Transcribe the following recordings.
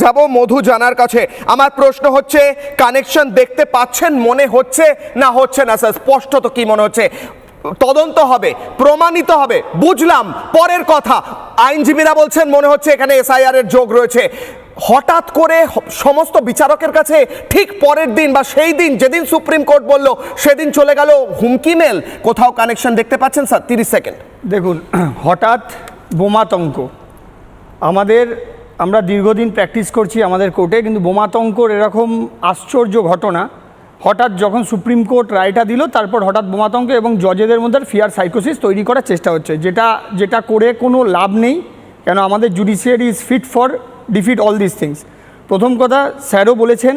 যাব মধু জানার কাছে। আমার প্রশ্ন হচ্ছে, কানেকশন দেখতে পাচ্ছেন মনে হচ্ছে না হচ্ছে না স্যার? স্পষ্টত কি মনে হচ্ছে? তদন্ত হবে, প্রমাণিত হবে, বুঝলাম, পরের কথা। আইনজীবীরা বলছেন মনে হচ্ছে এখানে এসআইআর এর যোগ রয়েছে। হঠাৎ করে সমস্ত বিচারকের কাছে ঠিক পরের দিন বা সেই দিন যেদিন সুপ্রিম কোর্ট বলল সেদিন চলে গেল হুমকি মেল। কোথাও কানেকশন দেখতে পাচ্ছেন স্যার? 30 সেকেন্ড। দেখুন, হঠাৎ বোমাতঙ্ক, আমরা দীর্ঘদিন প্র্যাকটিস করছি আমাদের কোর্টে, কিন্তু বোমাতঙ্কর এরকম আশ্চর্য ঘটনা হঠাৎ যখন সুপ্রিম কোর্ট রায়টা দিল, তারপর হঠাৎ বোমাতঙ্ক এবং জজেদের মধ্যে ফিয়ার সাইকোসিস তৈরি করার চেষ্টা হচ্ছে, যেটা করে কোনো লাভ নেই। কেন আমাদের judiciary is fit for defeat all this things. প্রথম কথা, স্যারও বলেছেন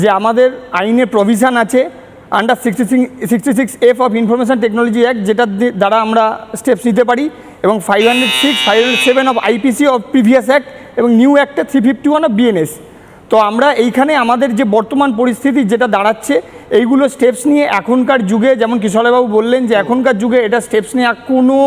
যে আমাদের আইনে প্রভিশন আছে under 66F of information technology act, যেটার দ্বারা আমরা স্টেপস নিতে পারি, এবং 506, 507 of IPC of previous act, এবং নিউ অ্যাক্টে 351 অফ বিএনএস। তো আমরা এইখানে আমাদের যে বর্তমান পরিস্থিতি যেটা দাঁড়াচ্ছে, এইগুলো স্টেপস নিয়ে এখনকার যুগে, যেমন কিশোরবাবু বললেন যে এখনকার যুগে এটা স্টেপস নেওয়া কোনো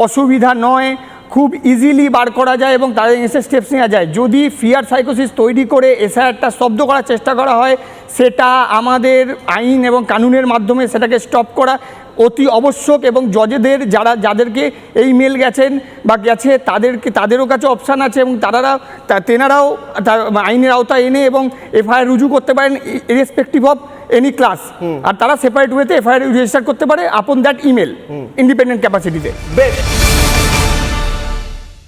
অসুবিধা নয়, খুব ইজিলি বার করা যায় এবং তাদের এসে স্টেপস নেওয়া যায়। যদি ফিয়ার সাইকোসিস তৈরি করে এসআইআরটা স্তব্ধ করার চেষ্টা করা হয়, সেটা আমাদের আইন এবং কানুনের মাধ্যমে সেটাকে স্টপ করা অতি আবশ্যক। এবং জজেদের যাদেরকে এই মেল গেছেন বা গেছে তাদেরও কাছে অপশান আছে, এবং তেনারাও আইনের আওতায় এনে এবং এফআইআর রুজু করতে পারেন ইরেসপেক্টিভ অফ এনি ক্লাস। আর তারা সেপারেট ওয়েতে এফআইআর রেজিস্টার করতে পারে আপন দ্যাট ইমেল, ইন্ডিপেন্ডেন্ট ক্যাপাসিটিতে। বেশ।